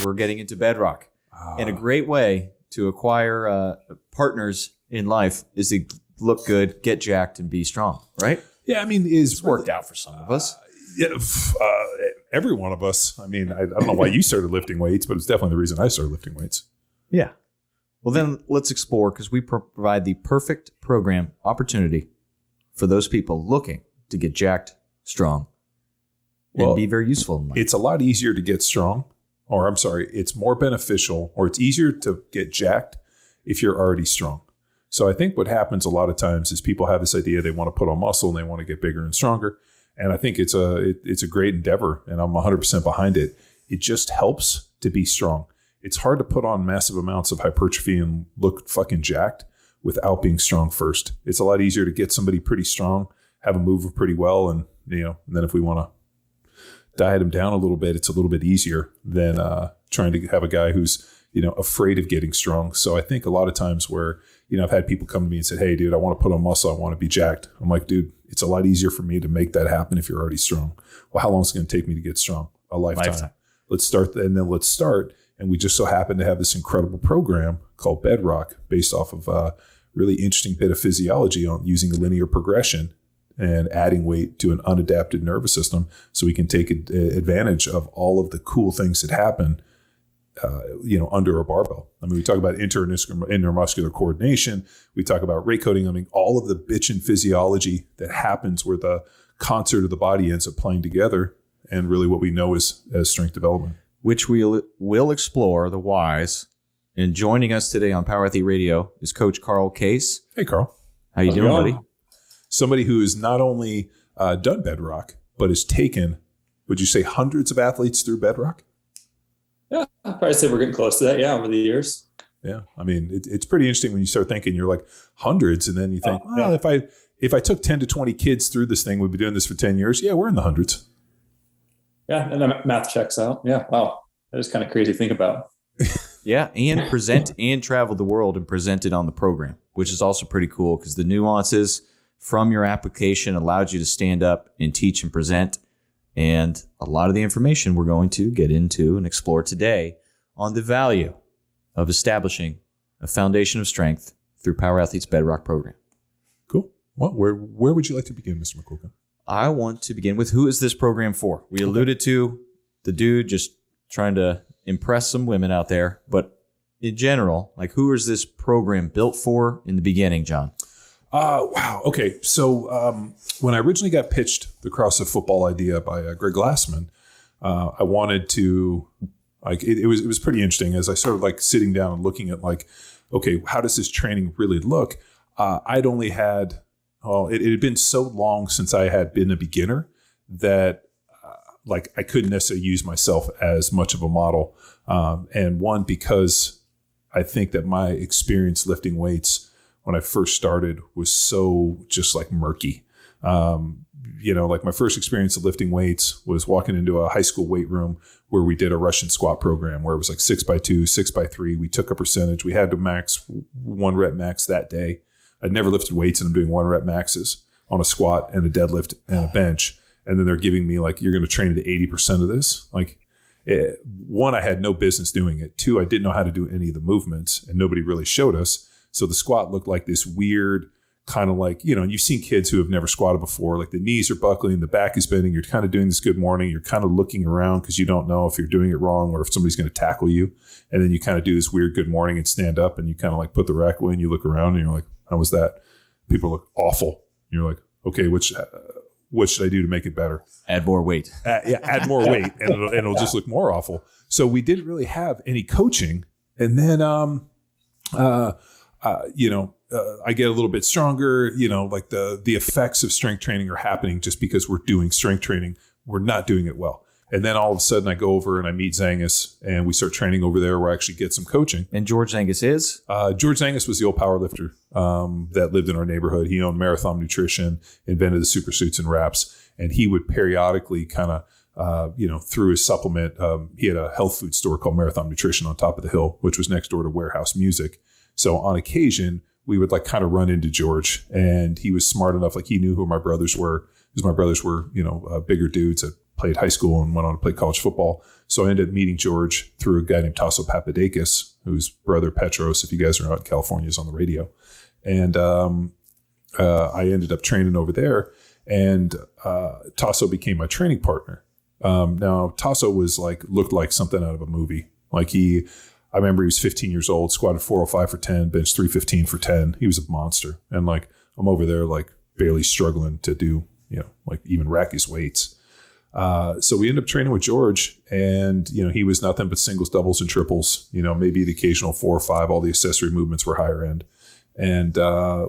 we're getting into Bedrock. And a great way to acquire partners in life is to look good, get jacked, and be strong, right? Yeah, I mean, it's worked out for some of us. Every one of us. I mean, I don't know why you started lifting weights, but it's definitely the reason I started lifting weights. Yeah. Well, then let's explore, because we provide the perfect program opportunity for those people looking to get jacked, strong, and be very useful in life. It's a lot easier to get strong, it's more beneficial, or it's easier to get jacked if you're already strong. So I think what happens a lot of times is people have this idea they want to put on muscle and they want to get bigger and stronger. And I think it's a great endeavor, and I'm 100% behind it. It just helps to be strong. It's hard to put on massive amounts of hypertrophy and look fucking jacked without being strong first. It's a lot easier to get somebody pretty strong, have them move pretty well, and and then if we want to diet them down a little bit, it's a little bit easier than trying to have a guy who's afraid of getting strong. So I think a lot of times where I've had people come to me and say, "Hey, dude, I want to put on muscle. I want to be jacked." I'm like, "Dude, it's a lot easier for me to make that happen if you're already strong." Well, how long is it going to take me to get strong? A lifetime. Let's start, and we just so happen to have this incredible program called Bedrock, based off of a really interesting bit of physiology on using a linear progression and adding weight to an unadapted nervous system, so we can take advantage of all of the cool things that happen under a barbell. I mean, we talk about intermuscular coordination. We talk about rate coding. I mean, all of the bitchin' physiology that happens where the concert of the body ends up playing together, and really what we know is as strength development. Which we will explore the whys. And joining us today on Power Athlete Radio is Coach Carl Case. Hey, Carl. How you doing, buddy? Somebody who has not only done Bedrock, but has taken, would you say, hundreds of athletes through Bedrock? Yeah, I'd probably say we're getting close to that. Yeah, over the years. Yeah, I mean, it's pretty interesting when you start thinking you're like hundreds, and then you think, if I took 10 to 20 kids through this thing, we'd be doing this for 10 years. Yeah, we're in the hundreds. Yeah, and the math checks out. Yeah, wow, that is kind of crazy to think about. Yeah, and present and travel the world and present it on the program, which is also pretty cool because the nuances from your application allowed you to stand up and teach and present. And a lot of the information we're going to get into and explore today on the value of establishing a foundation of strength through Power Athlete's Bedrock program. Cool. Well, where would you like to begin, Mr. McCulkin? I want to begin with, who is this program for? We alluded to the dude just trying to impress some women out there, but in general, like, who is this program built for in the beginning, John? Wow. Okay. So when I originally got pitched the CrossFit football idea by Greg Glassman, I wanted to, it was pretty interesting as I started sitting down and looking at okay, how does this training really look? I'd only had, it had been so long since I had been a beginner that I couldn't necessarily use myself as much of a model. And one, because I think that my experience lifting weights when I first started was so just murky. My first experience of lifting weights was walking into a high school weight room where we did a Russian squat program where it was 6x2, 6x3. We took a percentage. We had to max 1 rep max that day. I'd never lifted weights, and I'm doing 1 rep maxes on a squat and a deadlift and a bench. And then they're giving me you're going to train to 80% of this. One, I had no business doing it. 2, I didn't know how to do any of the movements, and nobody really showed us. So the squat looked like this weird kind of you've seen kids who have never squatted before, the knees are buckling, the back is bending. You're kind of doing this good morning. You're kind of looking around because you don't know if you're doing it wrong or if somebody's going to tackle you. And then you kind of do this weird good morning and stand up, and you kind of put the rack away and you look around and you're like, how was that? People look awful. You're like, okay, what should I do to make it better? Add more weight. Add more weight, and it'll just look more awful. So we didn't really have any coaching. And then, I get a little bit stronger, the effects of strength training are happening just because we're doing strength training. We're not doing it well. And then all of a sudden I go over and I meet Zangus, and we start training over there where I actually get some coaching. And George Zangus is? George Zangus was the old power lifter that lived in our neighborhood. He owned Marathon Nutrition, invented the super suits and wraps. And he would periodically kind of, through his supplement, he had a health food store called Marathon Nutrition on top of the hill, which was next door to Warehouse Music. So on occasion, we would kind of run into George, and he was smart enough. He knew who my brothers were, because my brothers were, bigger dudes at played high school and went on to play college football. So I ended up meeting George through a guy named Tasso Papadakis, whose brother Petros, if you guys are out in California, is on the radio. And I ended up training over there, and Tasso became my training partner. Now Tasso was looked like something out of a movie. I remember he was 15 years old, squatted 405 for 10, bench 315 for 10. He was a monster. And I'm over there barely struggling to do, even rack his weights. So we ended up training with George, and, he was nothing but singles, doubles, and triples, maybe the occasional 4 or 5. All the accessory movements were higher end. And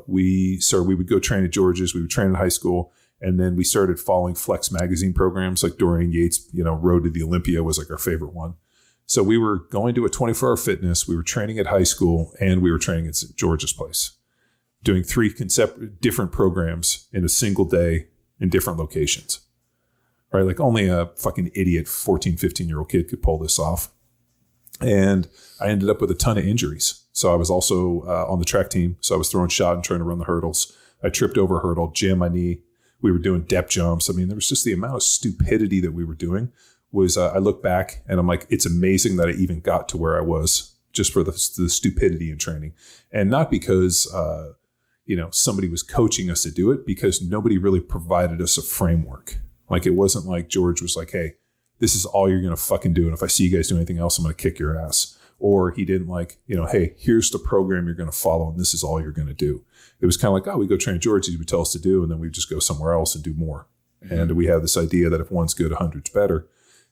we would go train at George's. We would train in high school. And then we started following Flex magazine programs, like Dorian Yates, Road to the Olympia was our favorite one. So we were going to a 24-hour fitness. We were training at high school, and we were training at George's place, doing 3 different programs in a single day in different locations. Right? Only a fucking idiot 14, 15-year-old kid could pull this off. And I ended up with a ton of injuries. So I was also on the track team. So I was throwing shot and trying to run the hurdles. I tripped over a hurdle, jammed my knee. We were doing depth jumps. I mean, there was just the amount of stupidity that we were doing was I look back and I'm like, it's amazing that I even got to where I was just for the stupidity in training. And not because, somebody was coaching us to do it, because nobody really provided us a framework. It wasn't like George was like, hey, this is all you're going to fucking do. And if I see you guys do anything else, I'm going to kick your ass. Or he didn't hey, here's the program you're going to follow, and this is all you're going to do. It was kind of like, we go train George, he would tell us to do, and then we just go somewhere else and do more. Mm-hmm. And we have this idea that if one's good, 100's better.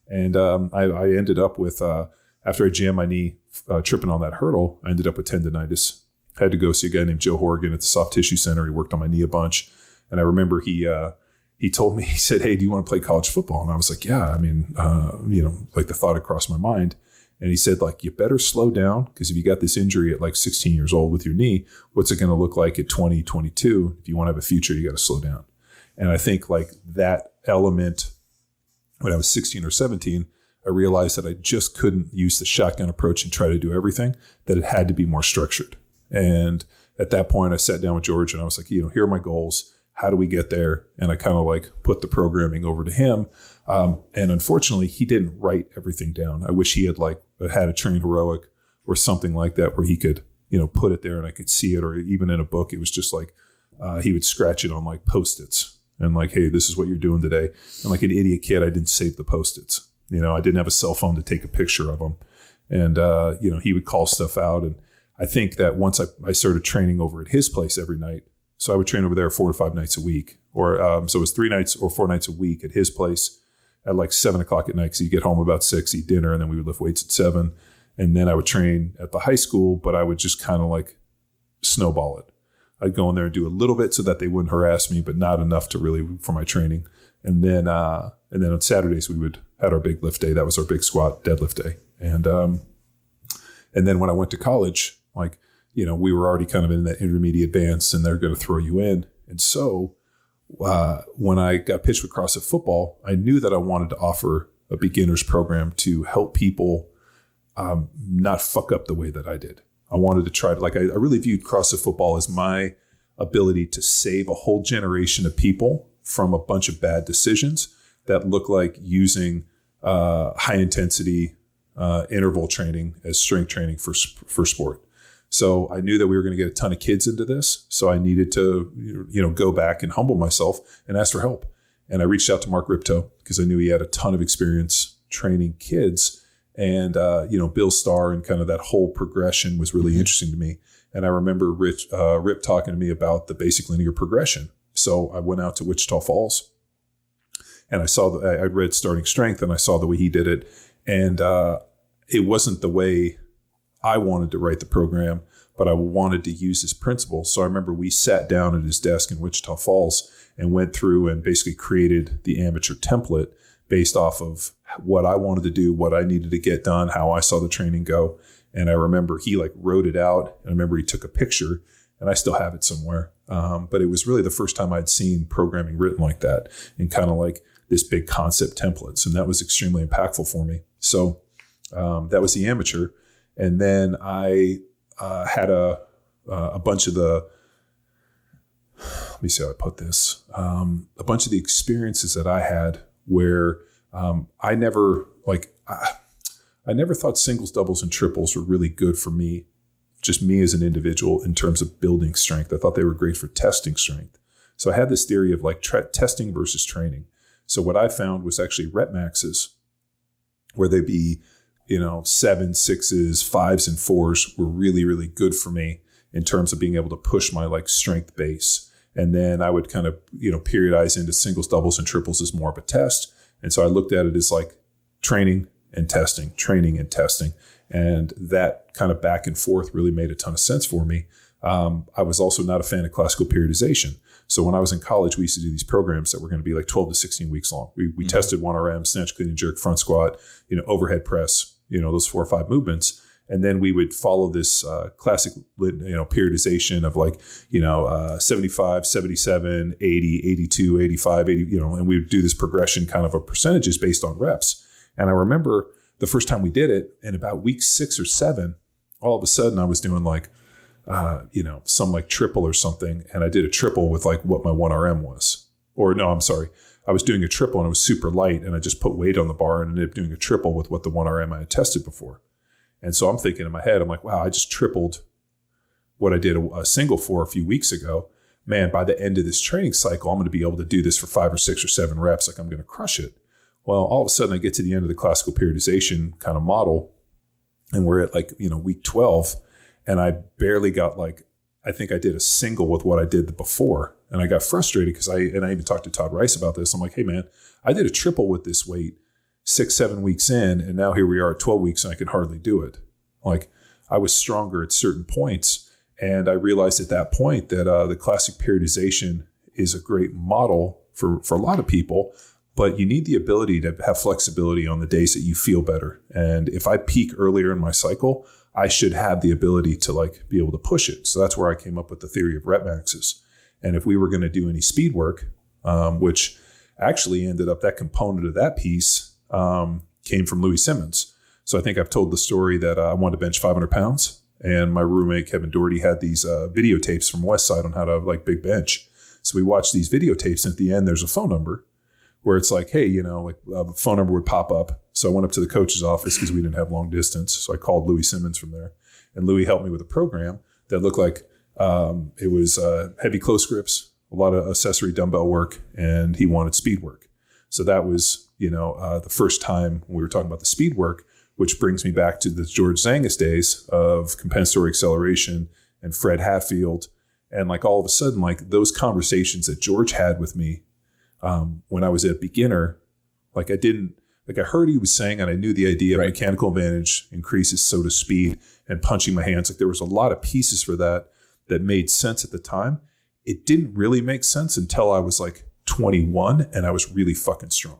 And I ended up with, after I jammed my knee tripping on that hurdle, I ended up with tendonitis. I had to go see a guy named Joe Horgan at the Soft Tissue Center. He worked on my knee a bunch. And I remember he told me, he said, hey, do you want to play college football? And I was like, yeah, I mean, the thought had crossed my mind. And he said, you better slow down, because if you got this injury at 16 years old with your knee, what's it going to look like at 20, 22? If you want to have a future, you got to slow down. And I think that element, when I was 16 or 17, I realized that I just couldn't use the shotgun approach and try to do everything, that it had to be more structured. And at that point, I sat down with George and I was like, here are my goals. How do we get there? And I kind of put the programming over to him. And unfortunately, he didn't write everything down. I wish he had had a train heroic or something like that where he could, put it there and I could see it, or even in a book, it was just he would scratch it on Post-its and hey, this is what you're doing today. And an idiot kid, I didn't save the Post-its. I didn't have a cell phone to take a picture of them. And, he would call stuff out. And I think that once I started training over at his place every night, so I would train over there 4 to 5 nights a week, or so it was 3 nights or 4 nights a week at his place at 7 o'clock at night. So you get home about 6, eat dinner, and then we would lift weights at 7. And then I would train at the high school, but I would just kind of snowball it. I'd go in there and do a little bit so that they wouldn't harass me, but not enough to really for my training. And then on Saturdays we would had our big lift day. That was our big squat deadlift day. And then when I went to college, we were already kind of in that intermediate advance, and they're going to throw you in. And so when I got pitched with CrossFit football, I knew that I wanted to offer a beginner's program to help people not fuck up the way that I did. I wanted to try to, I really viewed CrossFit football as my ability to save a whole generation of people from a bunch of bad decisions that look like using high intensity interval training as strength training for sport. So I knew that we were going to get a ton of kids into this. So I needed to, go back and humble myself and ask for help. And I reached out to Mark Ripto because I knew he had a ton of experience training kids. And, Bill Starr and kind of that whole progression was really interesting to me. And I remember Rip talking to me about the basic linear progression. So I went out to Wichita Falls and I read Starting Strength and I saw the way he did it. And it wasn't the way I wanted to write the program, but I wanted to use his principles. So I remember we sat down at his desk in Wichita Falls and went through and basically created the amateur template based off of what I wanted to do, what I needed to get done, how I saw the training go. And I remember he wrote it out. And I remember he took a picture, and I still have it somewhere. But it was really the first time I'd seen programming written like that in kind of this big concept templates. And that was extremely impactful for me. So that was the amateur. And then I had a bunch of the, let me see how I put this, a bunch of the experiences that I had where I never thought singles, doubles, and triples were really good for me, just me as an individual in terms of building strength. I thought they were great for testing strength. So I had this theory of like testing versus training. So what I found was actually rep maxes, where they'd be, 7s, 6s, 5s, and 4s were really, really good for me in terms of being able to push my like strength base. And then I would kind of, periodize into singles, doubles, and triples as more of a test. And so I looked at it as like training and testing. And that kind of back and forth really made a ton of sense for me. I was also not a fan of classical periodization. So when I was in college, we used to do these programs that were going to be like 12 to 16 weeks long. We tested 1RM, snatch, clean, and jerk, front squat, overhead press, those 4 or 5 movements. And then we would follow this classic, periodization of like, 75, 77, 80, 82, 85, 80, and we would do this progression kind of percentages based on reps. And I remember the first time we did it, and about week 6 or 7, all of a sudden I was doing like, some like triple or something. And I did a triple with like what my 1RM was. Or no, I'm sorry. I was doing a triple and it was super light, and I just put weight on the bar and ended up doing a triple with what the 1RM I had tested before. And so I'm thinking in my head, I'm like, wow, I just tripled what I did a single for a few weeks ago. Man, by the end of this training cycle, I'm going to be able to do this for 5 or 6 or 7 reps. Like I'm going to crush it. Well, all of a sudden I get to the end of the classical periodization kind of model, and we're at like, week 12, and I barely got like, I think I did a single with what I did before. And I got frustrated because I even talked to Todd Rice about this. I'm like, hey man, I did a triple with this weight 6, 7 weeks in, and now here we are at 12 weeks and I can hardly do it. Like I was stronger at certain points. And I realized at that point that the classic periodization is a great model for a lot of people, but you need the ability to have flexibility on the days that you feel better. And if I peak earlier in my cycle, I should have the ability to like be able to push it. So that's where I came up with the theory of rep maxes. And if we were going to do any speed work, which actually ended up, that component of that piece came from Louis Simmons. So I think I've told the story that I wanted to bench 500 pounds, and my roommate Kevin Doherty had these videotapes from Westside on how to like big bench. So we watched these videotapes, and at the end there's a phone number where it's like, hey, a phone number would pop up. So I went up to the coach's office because we didn't have long distance. So I called Louis Simmons from there, and Louis helped me with a program that looked like it was heavy close grips, a lot of accessory dumbbell work, and he wanted speed work. So that was, the first time we were talking about the speed work, which brings me back to the George Zangas days of compensatory acceleration and Fred Hatfield. And like all of a sudden, like those conversations that George had with me when I was a beginner, I heard he was saying, and I knew the idea of mechanical advantage increases so does speed, and punching my hands. Like there was a lot of pieces for that made sense at the time. It didn't really make sense until I was like 21 and I was really fucking strong.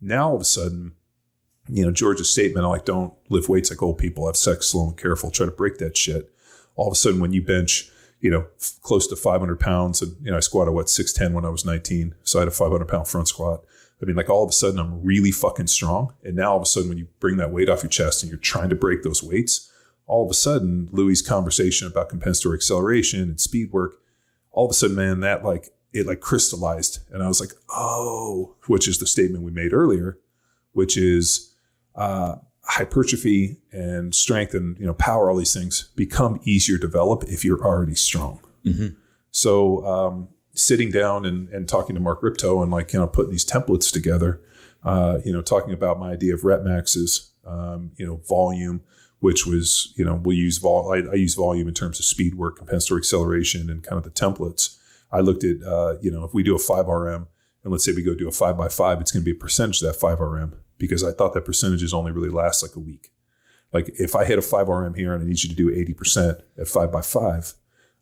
Now all of a sudden, George's statement, like don't lift weights like old people, have sex slow and careful, try to break that shit. All of a sudden when you bench, close to 500 pounds, and I squatted 6'10" when I was 19. So I had a 500 pound front squat. I mean, like all of a sudden I'm really fucking strong. And now all of a sudden when you bring that weight off your chest and you're trying to break those weights, all of a sudden Louis' conversation about compensatory acceleration and speed work, all of a sudden, man, that it crystallized. And I was like, oh, which is the statement we made earlier, which is hypertrophy and strength and power, all these things become easier to develop if you're already strong. Mm-hmm. So sitting down and talking to Mark Ripto and putting these templates together, talking about my idea of rep maxes, volume, which was, I use volume in terms of speed work, compensatory acceleration, and kind of the templates. I looked at, if we do a 5RM, and let's say we go do a 5x5, it's going to be a percentage of that 5RM, because I thought that percentages only really last like a week. Like if I hit a 5RM here and I need you to do 80% at 5x5,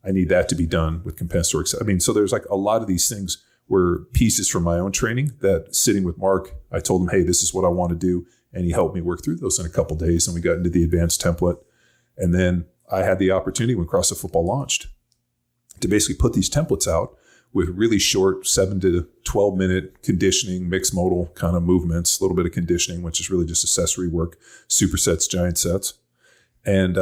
I need that to be done with compensatory. I mean, so there's like a lot of these things were pieces from my own training that sitting with Mark, I told him, hey, this is what I want to do. And he helped me work through those in a couple of days, and we got into the advanced template. And then I had the opportunity when CrossFit Football launched to basically put these templates out with really short 7 to 12 minute conditioning, mixed modal kind of movements, a little bit of conditioning, which is really just accessory work, supersets, giant sets. And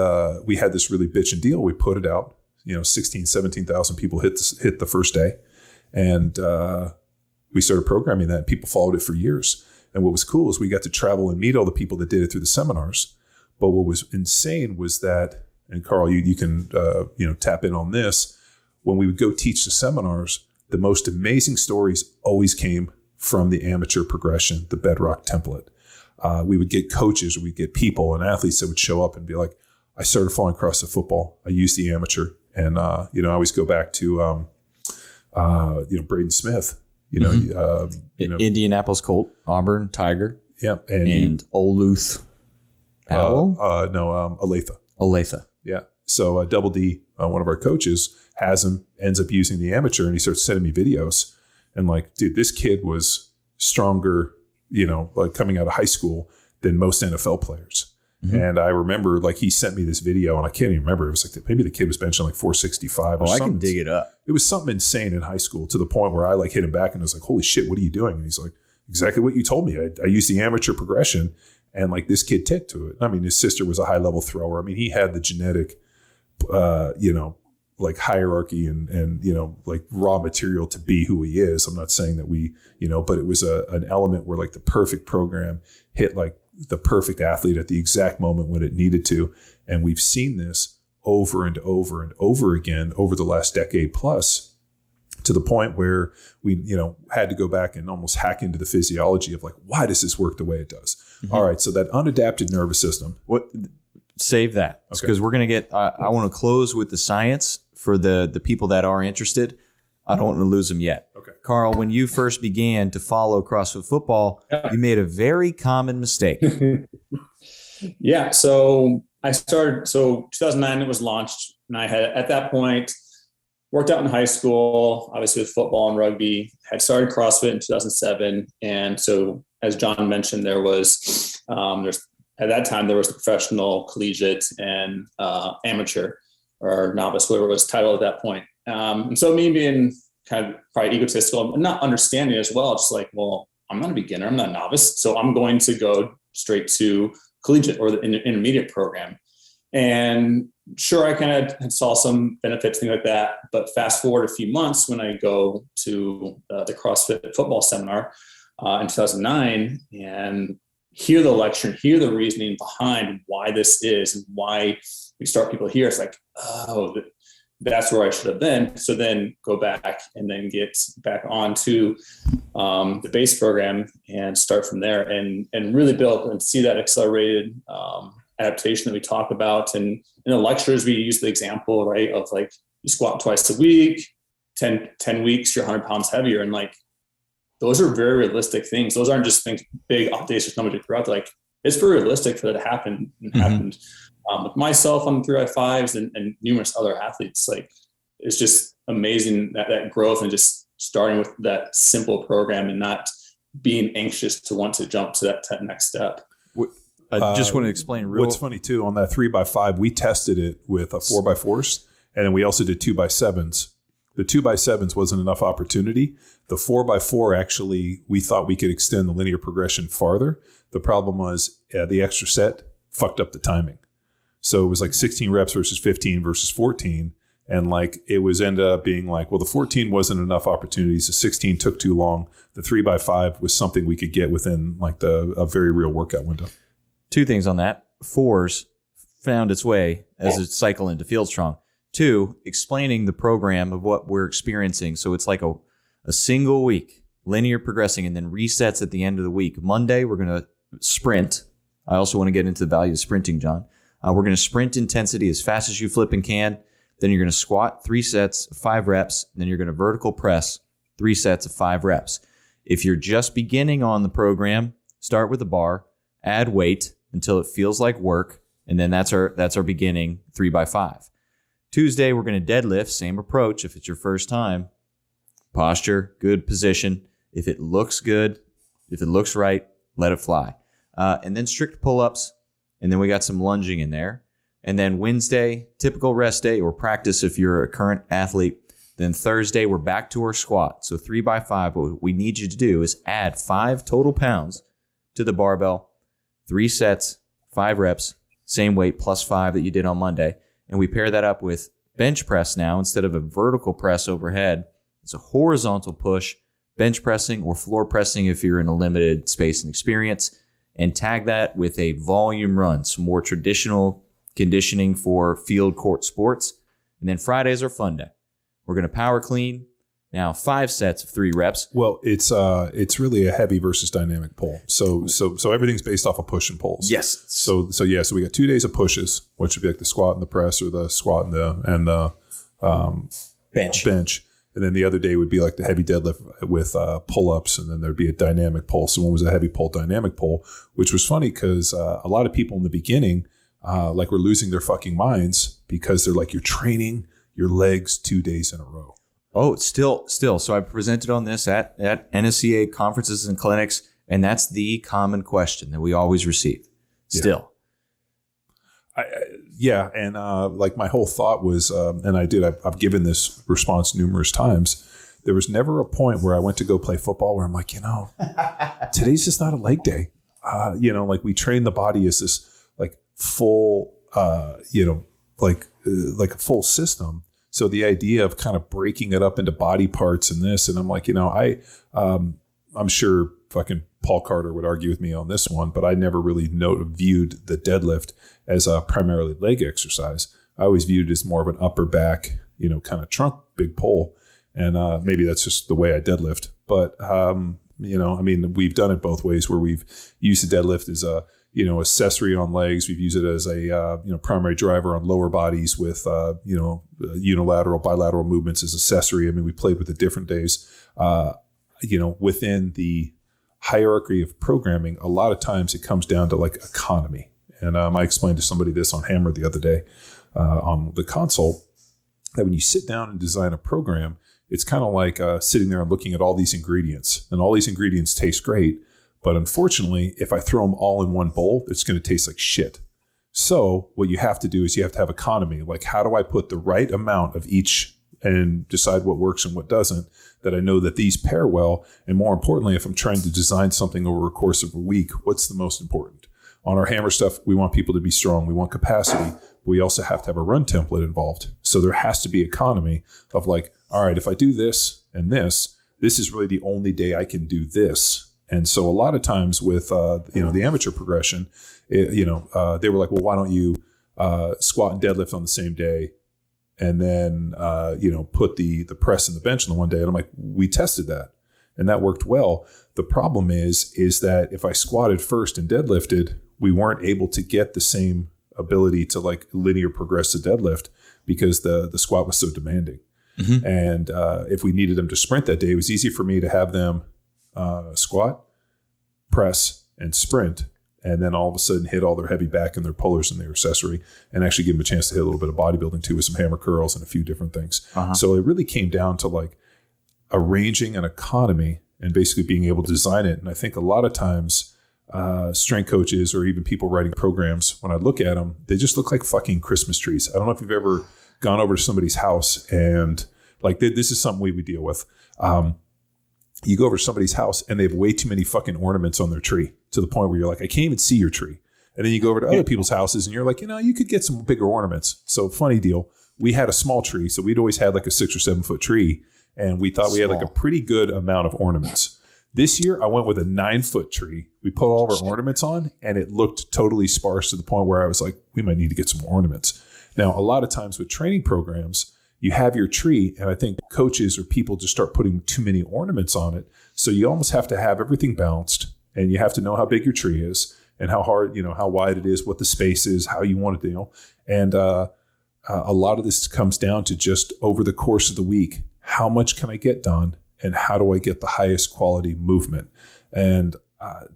we had this really bitchin' deal. We put it out, 16, 17,000 people hit the first day. And we started programming that, and people followed it for years. And what was cool is we got to travel and meet all the people that did it through the seminars. But what was insane was that, and Carl, you can tap in on this. When we would go teach the seminars, the most amazing stories always came from the amateur progression, the Bedrock template. We would get coaches, we'd get people and athletes that would show up and be like, I started following CrossFit football. I used the amateur. And, I always go back to, Braden Smith, Indianapolis Colt, Auburn Tiger. Yeah. And Oluth. Olathe. Olathe. Yeah. So Double D, one of our coaches, ends up using the amateur, and he starts sending me videos. And like, dude, this kid was stronger, like coming out of high school than most NFL players. Mm-hmm. And I remember like he sent me this video, and I can't even remember. It was like maybe the kid was benching like 465 or something. I can dig it up. It was something insane in high school, to the point where I like hit him back and I was like, holy shit, what are you doing? And he's like, exactly what you told me. I used the amateur progression, and like this kid ticked to it. I mean, his sister was a high level thrower. I mean, he had the genetic, like hierarchy and like raw material to be who he is. I'm not saying that but it was an element where like the perfect program hit like the perfect athlete at the exact moment when it needed to. And we've seen this over and over and over again over the last decade plus, to the point where we, had to go back and almost hack into the physiology of like, why does this work the way it does? Mm-hmm. All right. So that unadapted nervous system. Save that, because we're going to get, I want to close with the science for the people that are interested. I don't want to lose them yet. Okay. Carl, when you first began to follow CrossFit football, you made a very common mistake. Yeah. So I started, 2009 it was launched, and I had at that point worked out in high school, obviously with football and rugby, had started CrossFit in 2007. And so as John mentioned, there was, at that time, there was the professional, collegiate, and amateur or novice, whatever it was titled at that point. And so me being kind of probably egotistical and not understanding as well, just like, well, I'm not a beginner, I'm not a novice, so I'm going to go straight to collegiate or the intermediate program. And sure, I kind of saw some benefits, things like that. But fast forward a few months when I go to the CrossFit football seminar in 2009 and hear the lecture and hear the reasoning behind why this is and why we start people here. It's like, oh, that's where I should have been. So then go back and then get back onto the base program and start from there and really build and see that accelerated adaptation that we talk about. And in the lectures, we use the example, right, of like you squat twice a week, 10 weeks, you're 100 pounds heavier. And like, those are very realistic things. Those aren't just things, big audacious numbers to throw out. Like, it's very realistic for that to happen. And happened with myself on the 3x5s and numerous other athletes. Like, it's just amazing that growth and just starting with that simple program and not being anxious to want to jump to that next step. I just want to explain what's funny too, on that 3x5, we tested it with a 4x4s, and then we also did 2x7s. The 2x7s wasn't enough opportunity. The 4x4, actually, we thought we could extend the linear progression farther. The problem was the extra set fucked up the timing. So it was like 16 reps versus 15 versus 14. And like, it was ended up being like, well, the 14 wasn't enough opportunities. The 16 took too long. The 3x5 was something we could get within like a very real workout window. Two things on that. 4s found its way as a cycle into Field Strong. 2, explaining the program of what we're experiencing. So it's like a single week, linear progressing, and then resets at the end of the week. Monday, we're going to sprint. I also want to get into the value of sprinting, John. We're going to sprint intensity as fast as you flip and can. Then you're going to squat 3 sets of 5 reps. And then you're going to vertical press 3 sets of 5 reps. If you're just beginning on the program, start with a bar, add weight until it feels like work. And then that's our beginning 3x5. Tuesday, we're going to deadlift, same approach. If it's your first time, posture, good position. If it looks good, if it looks right, let it fly. And then strict pull-ups. And then we got some lunging in there. And then Wednesday, typical rest day or practice if you're a current athlete. Then Thursday, we're back to our squat. So 3x5, what we need you to do is add 5 total pounds to the barbell, 3 sets, 5 reps, same weight plus 5 that you did on Monday. And we pair that up with bench press now. Instead of a vertical press overhead, it's a horizontal push bench pressing, or floor pressing if you're in a limited space and experience, and tag that with a volume run, some more traditional conditioning for field court sports. And then Fridays are fun day. We're going to power clean. Now 5 sets of 3 reps. Well, it's really a heavy versus dynamic pull. So everything's based off of push and pulls. Yes. So we got 2 days of pushes, which would be like the squat and the press, or the squat and the bench. And then the other day would be like the heavy deadlift with pull-ups, and then there'd be a dynamic pull. So one was a heavy pull, dynamic pull, which was funny because a lot of people in the beginning were losing their fucking minds because they're like, you're training your legs 2 days in a row. Oh, still. So I presented on this at NSCA conferences and clinics, and that's the common question that we always receive. Still. And my whole thought was, I've given this response numerous times. There was never a point where I went to go play football where I'm like, today's just not a leg day. We train the body as this like full, like a full system. So the idea of kind of breaking it up into body parts and this, and I'm like, I'm sure fucking Paul Carter would argue with me on this one, but I never really viewed the deadlift as a primarily leg exercise. I always viewed it as more of an upper back, kind of trunk, big pull. And maybe that's just the way I deadlift. But, we've done it both ways, where we've used the deadlift as a, accessory on legs. We've used it as a, primary driver on lower bodies with, unilateral, bilateral movements as accessory. I mean, we played with it different days. Within the hierarchy of programming, a lot of times it comes down to like economy. And I explained to somebody this on Hammer the other day on the console, that when you sit down and design a program, it's kind of like sitting there and looking at all these ingredients. And all these ingredients taste great. But unfortunately, if I throw them all in one bowl, it's going to taste like shit. So what you have to do is you have to have economy. Like, how do I put the right amount of each and decide what works and what doesn't, that I know that these pair well? And more importantly, if I'm trying to design something over a course of a week, what's the most important? On our Hammer stuff, we want people to be strong. We want capacity. But we also have to have a run template involved. So there has to be economy of like, all right, if I do this and this is really the only day I can do this. And so a lot of times with, the amateur progression, they were like, well, why don't you squat and deadlift on the same day, and then, put the press and the bench on the one day? And I'm like, we tested that and that worked well. The problem is that if I squatted first and deadlifted, we weren't able to get the same ability to like linear progress to deadlift because the squat was so demanding. Mm-hmm. And if we needed them to sprint that day, it was easy for me to have them squat, press, and sprint, and then all of a sudden hit all their heavy back and their pullers and their accessory, and actually give them a chance to hit a little bit of bodybuilding too with some hammer curls and a few different things. Uh-huh. So it really came down to like arranging an economy and basically being able to design it. And I think a lot of times strength coaches or even people writing programs, when I look at them, they just look like fucking Christmas trees. I don't know if you've ever gone over to somebody's house and like this is something we would deal with. You go over to somebody's house and they have way too many fucking ornaments on their tree, to the point where you're like, I can't even see your tree. And then you go over to other people's houses and you're like, you could get some bigger ornaments. So funny deal. We had a small tree. So we'd always had like a 6 or 7 foot tree. And we thought we had like a pretty good amount of ornaments. This year I went with a 9-foot tree. We put all of our ornaments on and it looked totally sparse, to the point where I was like, we might need to get some more ornaments. Now, a lot of times with training programs, you have your tree, and I think coaches or people just start putting too many ornaments on it. So you almost have to have everything balanced, and you have to know how big your tree is and how hard, how wide it is, what the space is, how you want it to, And a lot of this comes down to just over the course of the week, how much can I get done, and how do I get the highest quality movement? And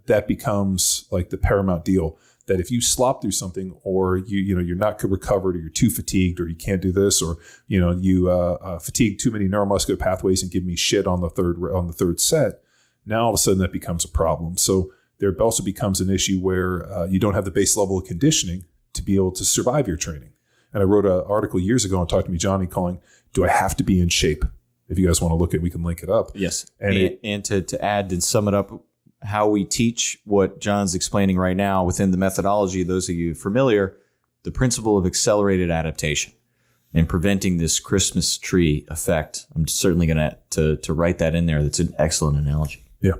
that becomes like the paramount deal. That if you slop through something, or you're not recovered, or you're too fatigued, or you can't do this, or you fatigue too many neuromuscular pathways and give me shit on the third set, now all of a sudden that becomes a problem. So there also becomes an issue where you don't have the base level of conditioning to be able to survive your training. And I wrote an article years ago on Talk to Me Johnny calling, "Do I have to be in shape?" If you guys want to look at it, we can link it up. Yes, and to add and sum it up, how we teach what John's explaining right now within the methodology, those of you familiar, the principle of accelerated adaptation. and preventing this Christmas tree effect. I'm certainly going to write that in there. That's an excellent analogy. Yeah.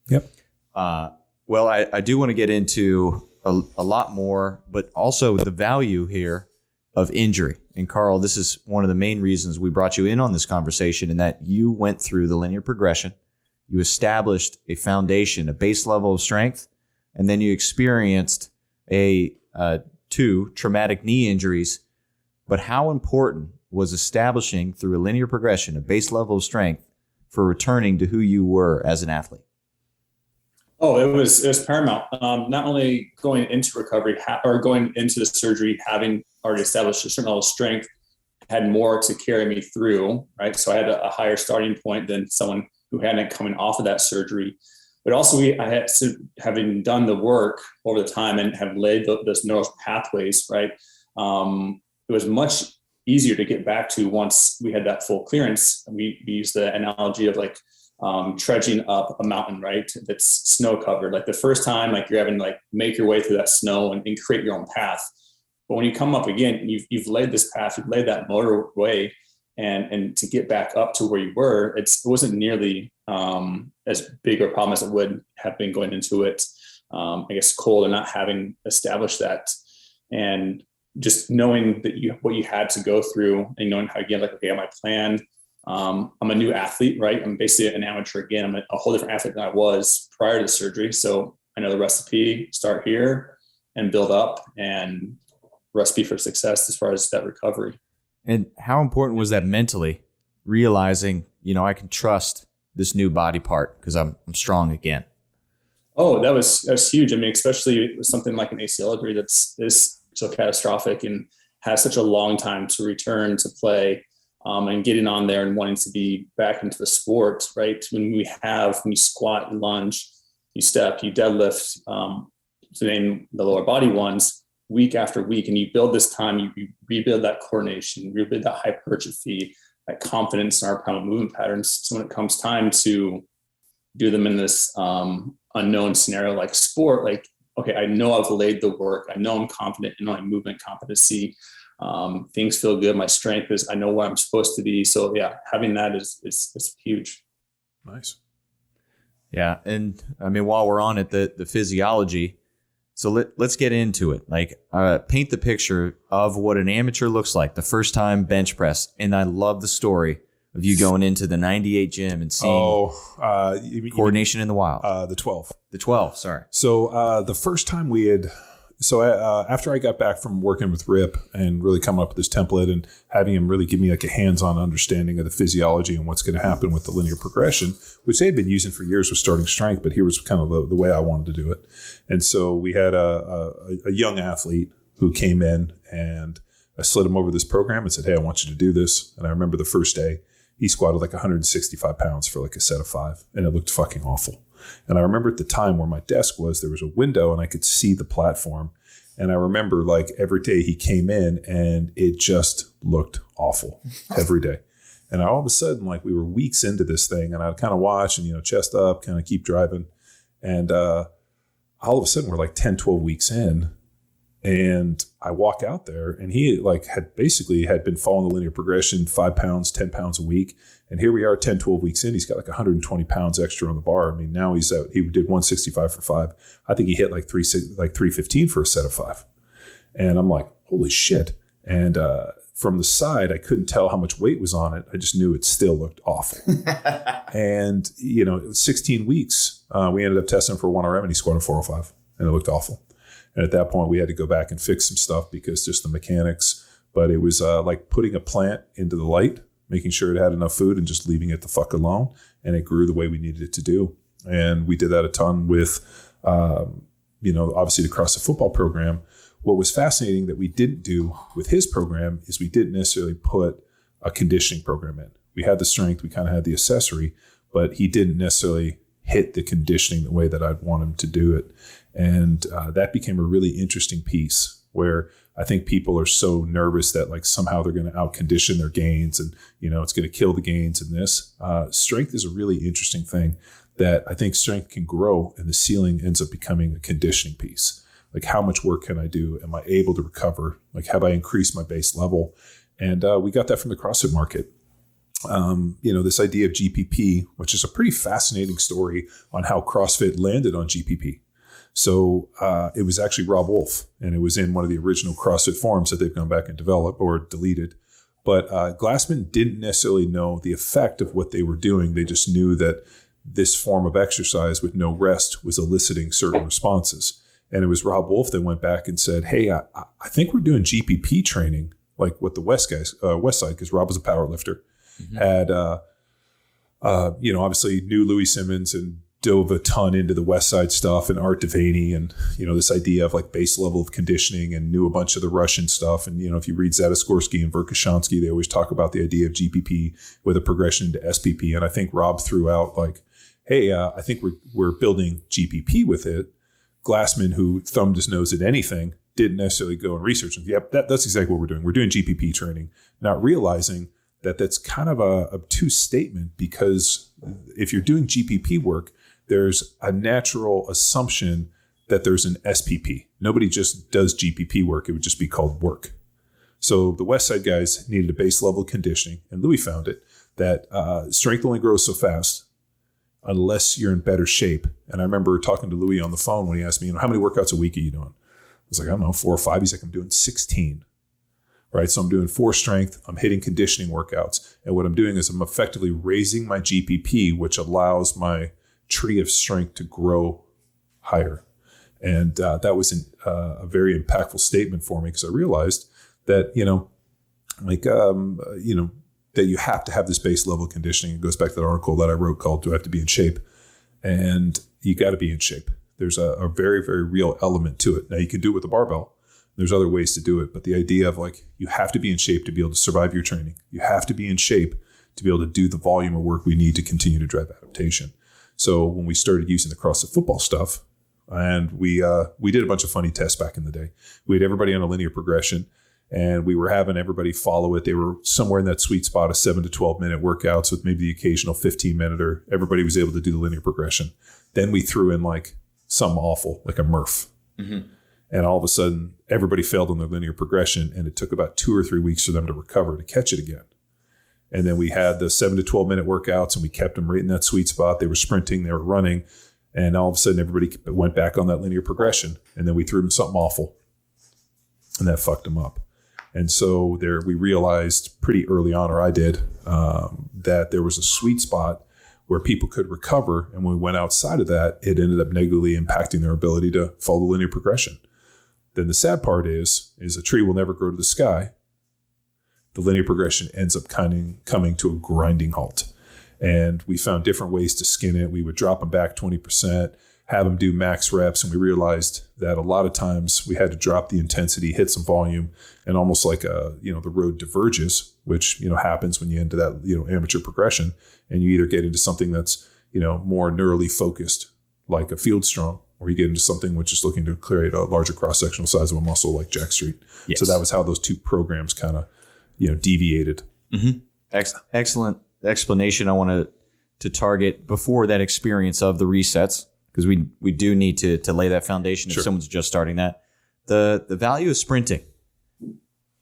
Yep. Well, I do want to get into a lot more, but also the value here of injury. And Carl, this is one of the main reasons we brought you in on this conversation, in that you went through the linear progression. You established a foundation, a base level of strength, and then you experienced two traumatic knee injuries. But how important was establishing through a linear progression a base level of strength for returning to who you were as an athlete? Oh, it was paramount. Not only going into recovery or going into the surgery, having already established a certain level of strength, had more to carry me through, right? So I had a higher starting point than someone who hadn't coming off of that surgery. But also I had to, having done the work over the time and have laid those neural pathways, right? It was much easier to get back to once we had that full clearance. We use the analogy of like trudging up a mountain, right? That's snow covered. Like the first time, like you're having to like make your way through that snow and create your own path. But when you come up again, you've laid this path, you've laid that motorway, and to get back up to where you were, it wasn't nearly as big a problem as it would have been going into it. I guess cold and not having established that, and just knowing that what you had to go through, and knowing how, again, like, okay, I have my plan. I'm a new athlete, right? I'm basically an amateur again. I'm a whole different athlete than I was prior to the surgery. So I know the recipe: start here and build up, and recipe for success as far as that recovery. And how important was that mentally, realizing, I can trust this new body part because I'm strong again? Oh, that's huge. I mean, especially with something like an ACL injury that's so catastrophic and has such a long time to return to play, and getting on there and wanting to be back into the sport, right? When you squat, lunge, you step, you deadlift, to name the lower body ones, week after week, and you build this time, you rebuild that coordination, rebuild that hypertrophy, that confidence in our primal movement patterns. So when it comes time to do them in this unknown scenario like sport, like, okay, I know I've laid the work, I know I'm confident in my movement competency, things feel good, my strength is, I know where I'm supposed to be. So yeah, having that is huge. Nice. Yeah, and I mean, while we're on it, the physiology. So let's get into it. Like, paint the picture of what an amateur looks like the first time bench press. And I love the story of you going into the 98 gym and seeing coordination in the wild. The 12. The 12, sorry. So the first time we had... So after I got back from working with Rip and really coming up with this template and having him really give me like a hands-on understanding of the physiology and what's going to happen with the linear progression, which they had been using for years with starting strength, but here was kind of the way I wanted to do it. And so we had a young athlete who came in, and I slid him over this program and said, hey, I want you to do this. And I remember the first day he squatted like 165 pounds for like a set of 5, and it looked fucking awful. And I remember at the time where my desk was, there was a window and I could see the platform. And I remember like every day he came in and it just looked awful every day. And all of a sudden, like, we were weeks into this thing, and I'd kind of watch and, chest up, kind of keep driving. And all of a sudden we're like 10, 12 weeks in, and I walk out there, and he had been following the linear progression, 5 pounds, 10 pounds a week. And here we are 10, 12 weeks in, he's got like 120 pounds extra on the bar. I mean, now he's out, he did 165 for 5. I think he hit like 315 for a set of 5. And I'm like, holy shit. And from the side, I couldn't tell how much weight was on it. I just knew it still looked awful. And, it was 16 weeks. We ended up testing for 1RM, and he squatted 405, and it looked awful. And at that point, we had to go back and fix some stuff because just the mechanics. But it was like putting a plant into the light, making sure it had enough food and just leaving it the fuck alone. And it grew the way we needed it to do. And we did that a ton with, obviously the CrossFit football program. What was fascinating that we didn't do with his program is we didn't necessarily put a conditioning program in. We had the strength, we kind of had the accessory, but he didn't necessarily hit the conditioning the way that I'd want him to do it. And that became a really interesting piece where I think people are so nervous that like somehow they're going to out-condition their gains and, it's going to kill the gains in this. Strength is a really interesting thing that I think strength can grow, and the ceiling ends up becoming a conditioning piece. Like, how much work can I do? Am I able to recover? Like, have I increased my base level? And we got that from the CrossFit market. This idea of GPP, which is a pretty fascinating story on how CrossFit landed on GPP. So it was actually Rob Wolf, and it was in one of the original CrossFit forums that they've gone back and developed or deleted. But Glassman didn't necessarily know the effect of what they were doing. They just knew that this form of exercise with no rest was eliciting certain responses. And it was Rob Wolf that went back and said, hey, I think we're doing GPP training, like what the West Side, because Rob was a power lifter, had, obviously knew Louis Simmons and dove a ton into the West Side stuff and Art Devaney and, this idea of like base level of conditioning, and knew a bunch of the Russian stuff. And, if you read Zadaskorsky and Verkhoshansky, they always talk about the idea of GPP with a progression into SPP. And I think Rob threw out like, hey, I think we're building GPP with it. Glassman, who thumbed his nose at anything, didn't necessarily go and research. And yep, that's exactly what we're doing. We're doing GPP training, not realizing that that's kind of a obtuse statement, because if you're doing GPP work, there's a natural assumption that there's an SPP. Nobody just does GPP work. It would just be called work. So the West Side guys needed a base level conditioning, and Louis found it, that strength only grows so fast unless you're in better shape. And I remember talking to Louis on the phone when he asked me, how many workouts a week are you doing? I was like, I don't know, 4 or 5. He's like, I'm doing 16. Right. So I'm doing 4 strength. I'm hitting conditioning workouts. And what I'm doing is I'm effectively raising my GPP, which allows my tree of strength to grow higher. And that was a very impactful statement for me, because I realized that, that you have to have this base level conditioning. It goes back to that article that I wrote called Do I Have to Be in Shape? And you got to be in shape. There's a very, very real element to it. Now, you can do it with a barbell. There's other ways to do it. But the idea of like, you have to be in shape to be able to survive your training. You have to be in shape to be able to do the volume of work we need to continue to drive adaptation. So when we started using the CrossFit football stuff, and we did a bunch of funny tests back in the day. We had everybody on a linear progression, and we were having everybody follow it. They were somewhere in that sweet spot of 7 to 12 minute workouts with maybe the occasional 15 minute, or everybody was able to do the linear progression. Then we threw in like something awful, like a Murph. Mm-hmm. And all of a sudden, everybody failed on their linear progression, and it took about 2 or 3 weeks for them to recover to catch it again. And then we had the 7 to 12 minute workouts, and we kept them right in that sweet spot. They were sprinting, they were running, and all of a sudden, everybody went back on that linear progression. And then we threw them something awful, and that fucked them up. And so we realized pretty early on, or I did, that there was a sweet spot where people could recover. And when we went outside of that, it ended up negatively impacting their ability to follow the linear progression. Then the sad part is a tree will never grow to the sky. The linear progression ends up coming to a grinding halt. And we found different ways to skin it. We would drop them back 20%, have them do max reps. And we realized that a lot of times we had to drop the intensity, hit some volume, and almost like the road diverges, which, happens when you enter that, amateur progression, and you either get into something that's, more neurally focused, like a field strong, or you get into something which is looking to create a larger cross-sectional size of a muscle like Jack Street. Yes. So that was how those two programs kind of, deviated. Mm-hmm. Excellent explanation. I want to target before that experience of the resets, because we do need to lay that foundation if someone's just starting that. The value of sprinting.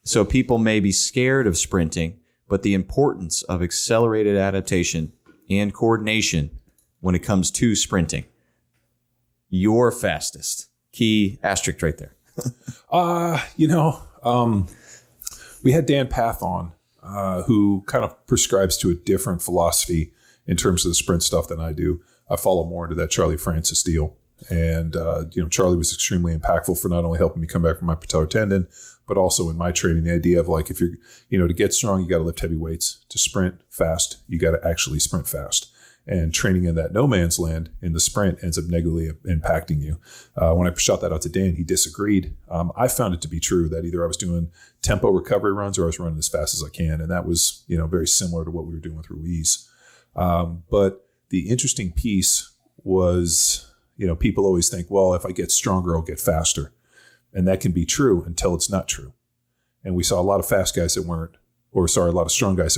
So people may be scared of sprinting, but the importance of accelerated adaptation and coordination when it comes to sprinting. Your fastest. Key asterisk right there. We had Dan Path on, who kind of prescribes to a different philosophy in terms of the sprint stuff than I do. I follow more into that Charlie Francis deal. And, Charlie was extremely impactful for not only helping me come back from my patellar tendon, but also in my training, the idea of like, if you're, to get strong, you got to lift heavy weights. To sprint fast, you got to actually sprint fast. And training in that no man's land in the sprint ends up negatively impacting you. When I shot that out to Dan, he disagreed. I found it to be true that either I was doing tempo recovery runs or I was running as fast as I can. And that was, very similar to what we were doing with Ruiz. But the interesting piece was, people always think, well, if I get stronger, I'll get faster. And that can be true until it's not true. And we saw a lot of strong guys that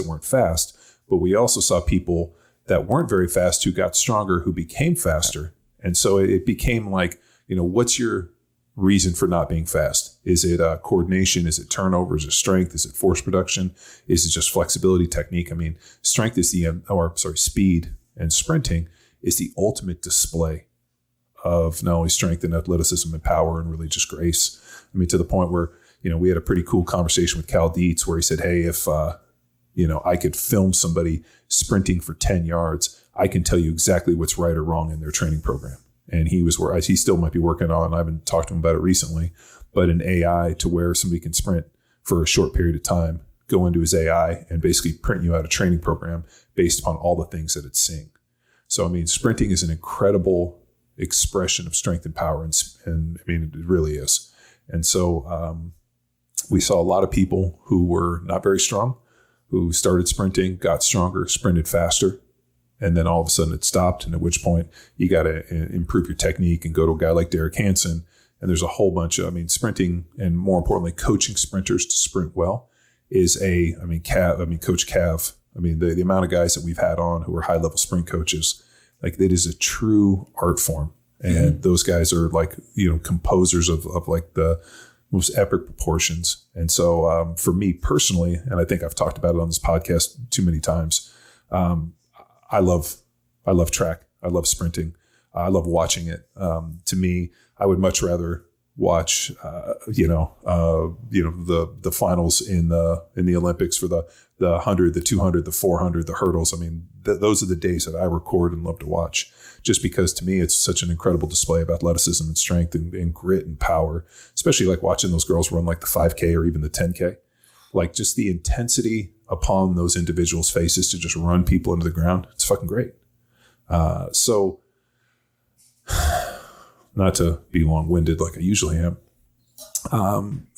weren't fast, but we also saw people that weren't very fast who got stronger, who became faster. And so it became like, what's your reason for not being fast? Is it coordination? Is it turnover? Is it strength? Is it force production? Is it just flexibility, technique? I mean, strength is speed and sprinting is the ultimate display of not only strength and athleticism and power and really just grace. I mean, to the point where, we had a pretty cool conversation with Cal Dietz where he said, hey, if, I could film somebody sprinting for 10 yards, I can tell you exactly what's right or wrong in their training program. And he still might be working on, I haven't talked to him about it recently, but an AI to where somebody can sprint for a short period of time, go into his AI and basically print you out a training program based upon all the things that it's seeing. So, I mean, sprinting is an incredible expression of strength and power. And I mean, it really is. And so we saw a lot of people who were not very strong, who started sprinting, got stronger, sprinted faster. And then all of a sudden it stopped. And at which point you got to improve your technique and go to a guy like Derek Hansen. And there's a whole bunch of, sprinting and more importantly, coaching sprinters to sprint well is Coach Cav. The amount of guys that we've had on who are high level sprint coaches, like it is a true art form. And those guys are like, composers of like the most epic proportions. And so for me personally, and I think I've talked about it on this podcast too many times, I love track. I love sprinting. I love watching it. To me, I would much rather watch, the finals in the Olympics for the 100, the 200, the 400, the hurdles. I mean, those are the days that I record and love to watch, just because to me, it's such an incredible display of athleticism and strength and grit and power, especially like watching those girls run like the 5K or even the 10K, like just the intensity upon those individuals' faces to just run people into the ground. It's fucking great. So not to be long-winded like I usually am,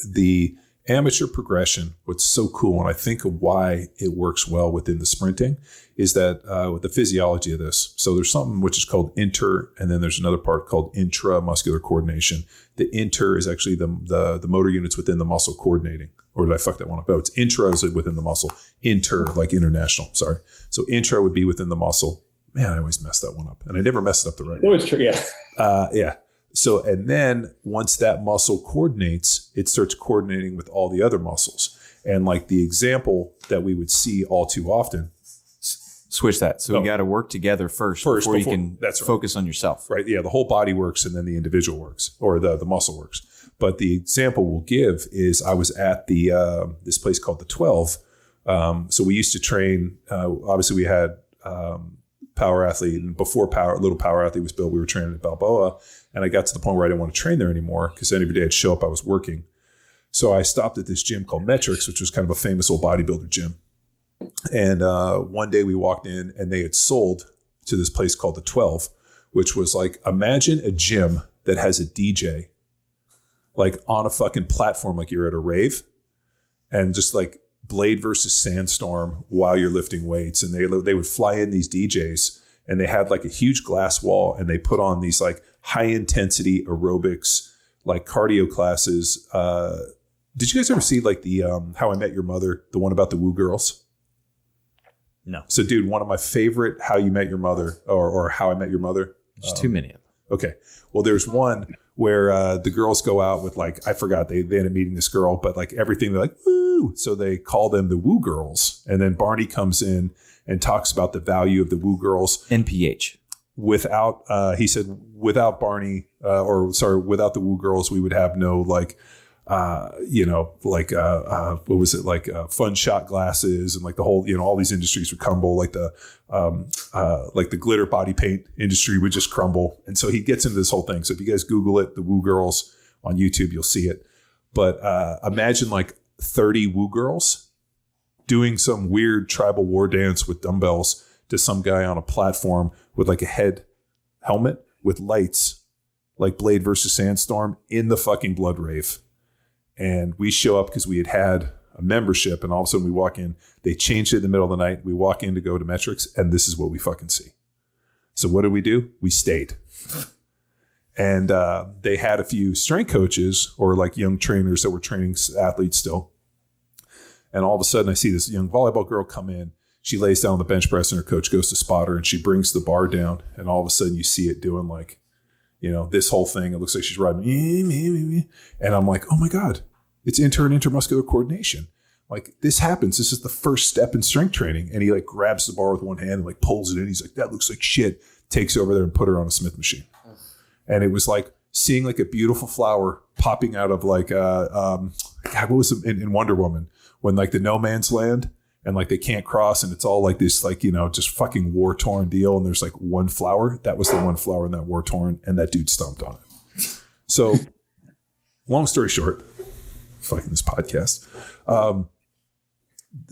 the amateur progression, what's so cool, and I think of why it works well within the sprinting, is that with the physiology of this, so there's something which is called inter, and then there's another part called intramuscular coordination. The inter is actually the motor units within the muscle coordinating. Or did I fuck that one up? Oh, it's intra is within the muscle. Inter, like international, sorry. So intra would be within the muscle. Man, I always mess that one up. And I never messed it up the right way. No, it's true, yeah. Yeah. So, and then once that muscle coordinates, it starts coordinating with all the other muscles. And like the example that we would see all too often. Switch that. So you got to work together first before you can focus on yourself. Right. Yeah. The whole body works and then the individual works, or the muscle works. But the example we'll give is I was at this place called the 12. So we used to train, obviously we had Power Athlete, and before Little Power Athlete was built, we were training at Balboa. And I got to the point where I didn't want to train there anymore because every day I'd show up, I was working. So I stopped at this gym called Metrics, which was kind of a famous old bodybuilder gym. And one day we walked in and they had sold to this place called the 12, which was like, imagine a gym that has a DJ like on a fucking platform, like you're at a rave, and just like Blade versus Sandstorm while you're lifting weights. And they would fly in these DJs and they had like a huge glass wall and they put on these like high intensity aerobics, like cardio classes. Did you guys ever see like the How I Met Your Mother, the one about the Woo Girls? No. So dude, one of my favorite How You Met Your Mother or How I Met Your Mother. There's too many of them. Okay. Well, there's one where the girls go out with like, I forgot, they end up meeting this girl, but like everything, they're like, woo. So they call them the Woo Girls. And then Barney comes in and talks about the value of the Woo Girls. NPH. Without, he said, without Barney, without the Woo Girls, we would have no like, what was it, like fun shot glasses and like the whole, all these industries would crumble, like the glitter body paint industry would just crumble. And so he gets into this whole thing. So if you guys Google it, the Woo Girls on YouTube, you'll see it. But imagine like 30 Woo Girls doing some weird tribal war dance with dumbbells to some guy on a platform with like a head helmet with lights, like Blade versus Sandstorm in the fucking blood rave. And we show up because we had a membership, and all of a sudden we walk in. They changed it in the middle of the night. We walk in to go to Metrics, and this is what we fucking see. So what did we do? We stayed. And they had a few strength coaches or like young trainers that were training athletes still. And all of a sudden I see this young volleyball girl come in. She lays down on the bench press and her coach goes to spot her and she brings the bar down. And all of a sudden you see it doing like, this whole thing. It looks like she's riding. And I'm like, oh my God, it's inter and intermuscular coordination. Like, this happens. This is the first step in strength training. And he like grabs the bar with one hand and like pulls it in. He's like, that looks like shit. Takes over there and put her on a Smith machine. And it was like seeing like a beautiful flower popping out of like, God, what was it in Wonder Woman when like the no man's land and like they can't cross and it's all like this, like, just fucking war torn deal. And there's like one flower. That was the one flower in that war torn, and that dude stomped on it. So long story short, fucking this podcast.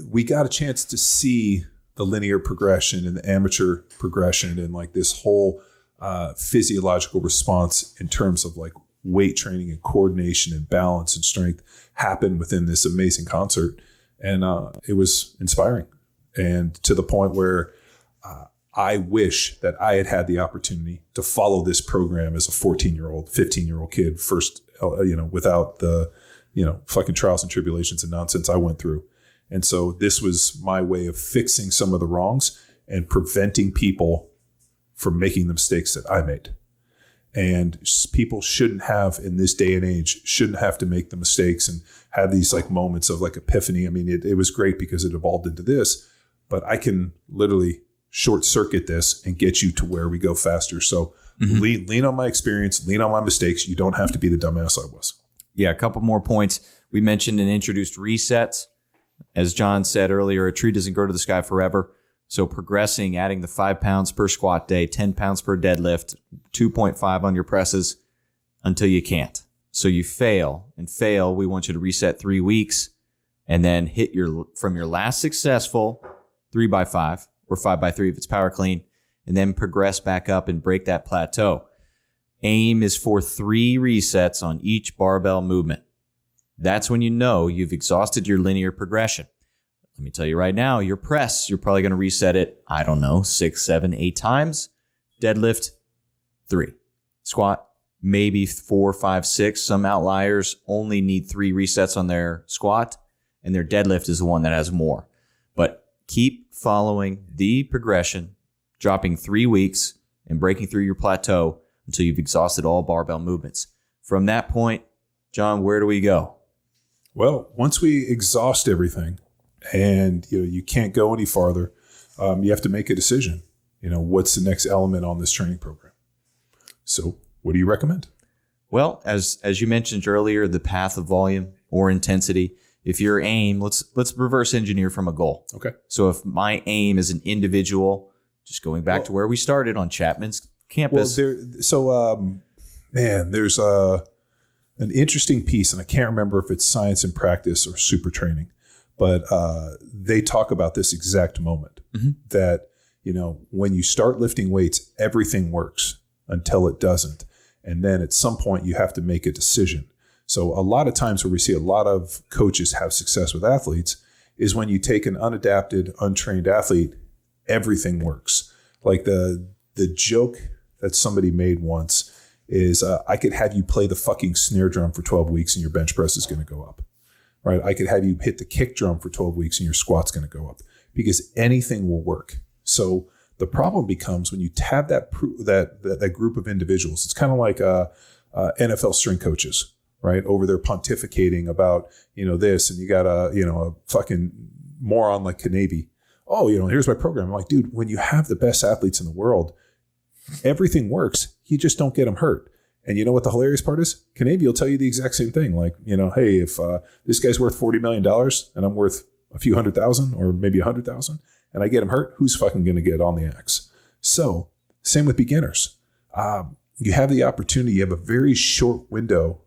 We got a chance to see the linear progression and the amateur progression and like this whole physiological response in terms of like weight training and coordination and balance and strength happen within this amazing concert. And it was inspiring. And to the point where I wish that I had had the opportunity to follow this program as a 14-year-old, 15-year-old kid first, without the, fucking trials and tribulations and nonsense I went through. And so this was my way of fixing some of the wrongs and preventing people from making the mistakes that I made. And people shouldn't have, in this day and age, shouldn't have to make the mistakes and have these like moments of like epiphany. I mean, it was great because it evolved into this, but I can literally short circuit this and get you to where we go faster. So lean on my experience, lean on my mistakes. You don't have to be the dumbass I was. Yeah, a couple more points. We mentioned and introduced resets. As John said earlier, a tree doesn't grow to the sky forever. So progressing, adding the 5 pounds per squat day, 10 pounds per deadlift, 2.5 on your presses until you can't. So you fail. We want you to reset 3 weeks and then hit from your last successful 3x5 or 5x3 if it's power clean, and then progress back up and break that plateau. Aim is for 3 resets on each barbell movement. That's when you know you've exhausted your linear progression. Let me tell you right now, your press, you're probably going to reset it, 6, 7, 8 times. Deadlift, 3. Squat, maybe 4, 5, 6. Some outliers only need 3 resets on their squat, and their deadlift is the one that has more. But keep following the progression, dropping 3 weeks and breaking through your plateau until you've exhausted all barbell movements. From that point, John, where do we go? Well, once we exhaust everything and you can't go any farther, you have to make a decision. What's the next element on this training program? So what do you recommend? Well, as you mentioned earlier, the path of volume or intensity. If your aim, let's reverse engineer from a goal. Okay. So if my aim is an individual, just going back to where we started on Chapman's campus. Well, there's an interesting piece, and I can't remember if it's Science and Practice or Super Training, but they talk about this exact moment that, when you start lifting weights, everything works until it doesn't. And then at some point you have to make a decision. So a lot of times where we see a lot of coaches have success with athletes is when you take an unadapted, untrained athlete, everything works. Like the joke that somebody made once is I could have you play the fucking snare drum for 12 weeks and your bench press is going to go up, right? I could have you hit the kick drum for 12 weeks and your squat's going to go up because anything will work. So the problem becomes when you have that group of individuals. It's kind of like NFL strength coaches, right? Over there pontificating about, this, and you got a fucking moron like Kanavi. Oh, here's my program. I'm like, dude, when you have the best athletes in the world, everything works. You just don't get them hurt. And you know what the hilarious part is? Kanavi will tell you the exact same thing. Like, hey, if this guy's worth $40 million and I'm worth a few $100,000 or maybe $100,000 and I get him hurt, who's fucking going to get on the axe? So same with beginners. You have the opportunity. You have a very short window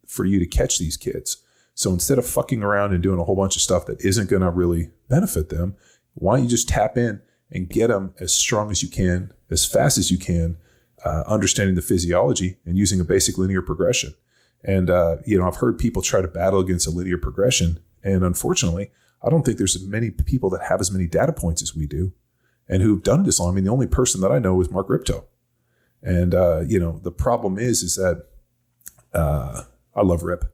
for you to catch these kids. So instead of fucking around and doing a whole bunch of stuff that isn't going to really benefit them, why don't you just tap in and get them as strong as you can, as fast as you can, understanding the physiology and using a basic linear progression. And, I've heard people try to battle against a linear progression. And unfortunately, I don't think there's as many people that have as many data points as we do and who've done it as long. I mean, the only person that I know is Mark Ripto. And, the problem is that I love Rip.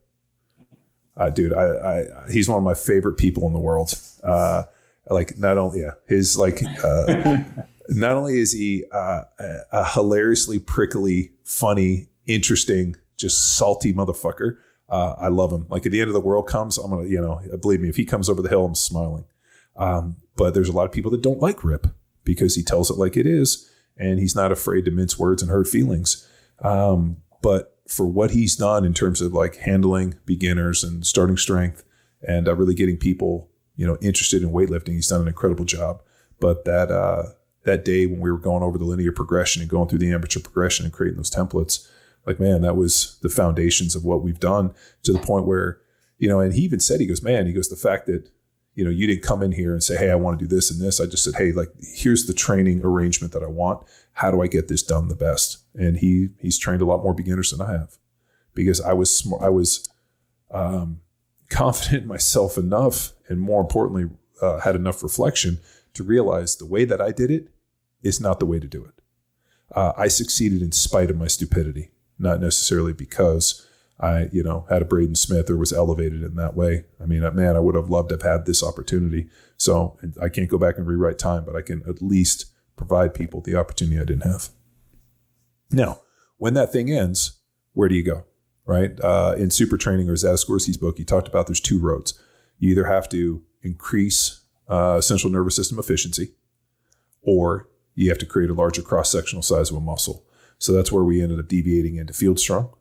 Dude, he's one of my favorite people in the world. not only is he a hilariously prickly, funny, interesting, just salty motherfucker. I love him. Like at the end of the world comes, I'm going to, believe me, if he comes over the hill, I'm smiling. But there's a lot of people that don't like Rip because he tells it like it is. And he's not afraid to mince words and hurt feelings. But for what he's done in terms of like handling beginners and starting strength and really getting people, interested in weightlifting, he's done an incredible job. But that day when we were going over the linear progression and going through the amateur progression and creating those templates, like, man, that was the foundations of what we've done to the point where, and he even said, the fact that, you didn't come in here and say, hey, I want to do this and this. I just said, hey, like, here's the training arrangement that I want. How do I get this done the best? And he's trained a lot more beginners than I have because I was confident in myself enough and more importantly, had enough reflection to realize the way that I did it is not the way to do it. I succeeded in spite of my stupidity, not necessarily because I, had a Braden Smith or was elevated in that way. I mean, man, I would have loved to have had this opportunity. So I can't go back and rewrite time, but I can at least provide people the opportunity I didn't have. Now, when that thing ends, where do you go? Right? In Super Training or Zaskorski's book, he talked about there's two roads. You either have to increase central nervous system efficiency, or you have to create a larger cross-sectional size of a muscle. So that's where we ended up deviating into Field Strong,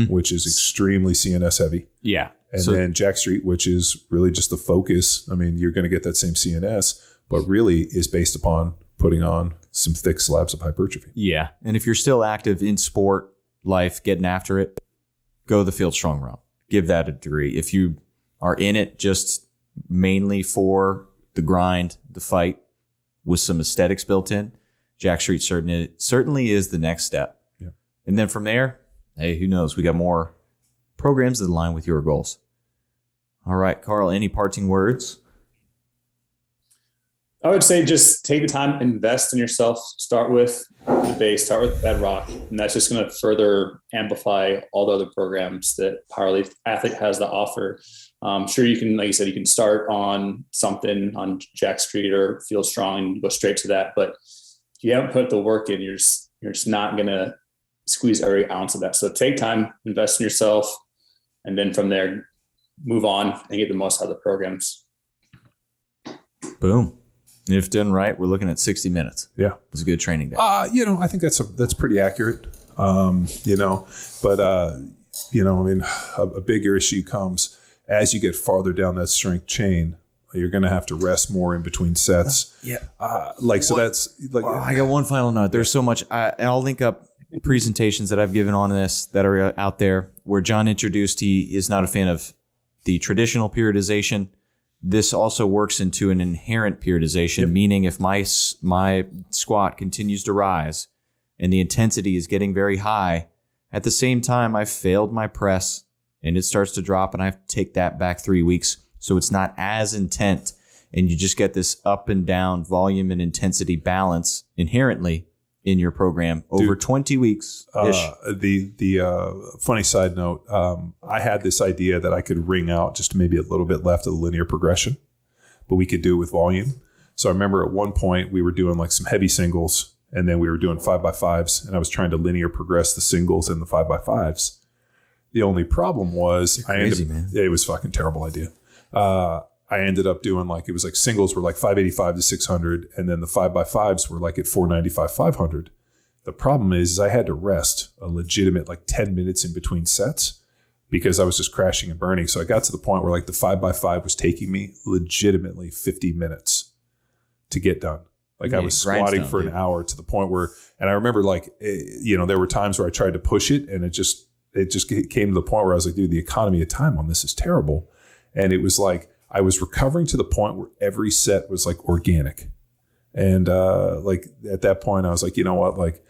which is extremely CNS heavy. Yeah. And then Jack Street, which is really just the focus. I mean, you're going to get that same CNS, but really is based upon putting on some thick slabs of hypertrophy. Yeah. And if you're still active in sport life, getting after it, go the Field Strong route. Give that a degree. If you are in it just mainly for the grind, the fight, with some aesthetics built in, Jack Street certainly is the next step. Yeah. And then from there, hey, who knows? We got more programs that align with your goals. All right, Carl, any parting words? I would say just take the time, invest in yourself, start with the base, start with Bedrock, and that's just going to further amplify all the other programs that Powerlift Athlete has to offer. Sure, you can, like you said, you can start on something on Jack Street or Field Strong and go straight to that. But if you haven't put the work in, you're just not going to squeeze every ounce of that. So take time, invest in yourself, and then from there, move on and get the most out of the programs. Boom. If done right, we're looking at 60 minutes. Yeah. It was a good training day. I think that's pretty accurate. I mean, a bigger issue comes as you get farther down that strength chain. You're going to have to rest more in between sets. Yeah. That's like, I got one final note. There's so much, and I'll link up presentations that I've given on this that are out there where John introduced, he is not a fan of the traditional periodization. This also works into an inherent periodization, meaning if my squat continues to rise and the intensity is getting very high, at the same time, I've failed my press and it starts to drop and I have to take that back 3 weeks. So it's not as intense and you just get this up and down volume and intensity balance inherently in your program over 20 weeks. The funny side note, I had this idea that I could wring out just maybe a little bit left of the linear progression, but we could do it with volume. So I remember at one point we were doing like some heavy singles and then we were doing 5x5s and I was trying to linear progress the singles and the 5x5s. The only problem was it was a fucking terrible idea. I ended up doing it was like singles were like 585 to 600. And then the 5x5s were like at 495, 500. The problem is I had to rest a legitimate 10 minutes in between sets because I was just crashing and burning. So I got to the point where the 5x5 was taking me legitimately 50 minutes to get done. I was squatting for an hour to the point where, and I remember there were times where I tried to push it and it just came to the point where I was like, dude, the economy of time on this is terrible. And it was I was recovering to the point where every set was organic. And at that point I was like, you know what,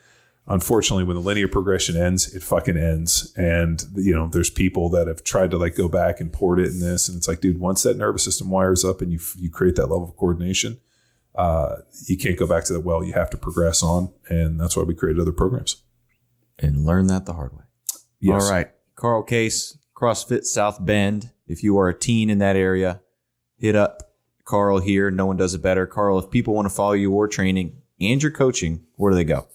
unfortunately when the linear progression ends, it fucking ends. And there's people that have tried to go back and port it in this. And it's dude, once that nervous system wires up and you create that level of coordination, you can't go back to that. Well, you have to progress on. And that's why we created other programs. And learn that the hard way. Yes. All right. Carl Case, CrossFit South Bend. If you are a teen in that area, hit up Carl here. No one does it better. Carl, if people want to follow your training and your coaching, where do they go?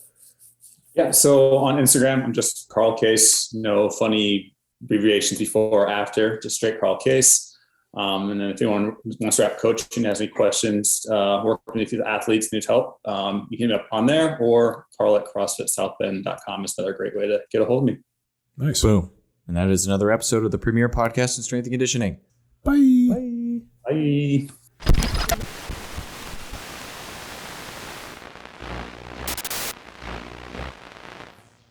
Yeah. So on Instagram, I'm just Carl Case, no funny abbreviations before or after, just straight Carl Case. And then if anyone wants to wrap coaching, has any questions, working with athletes, needs help, you can hit me up on there, or carl@crossfitsouthbend.com is another great way to get a hold of me. Nice. Boom. And that is another episode of the premier podcast in strength and conditioning. Bye. Bye.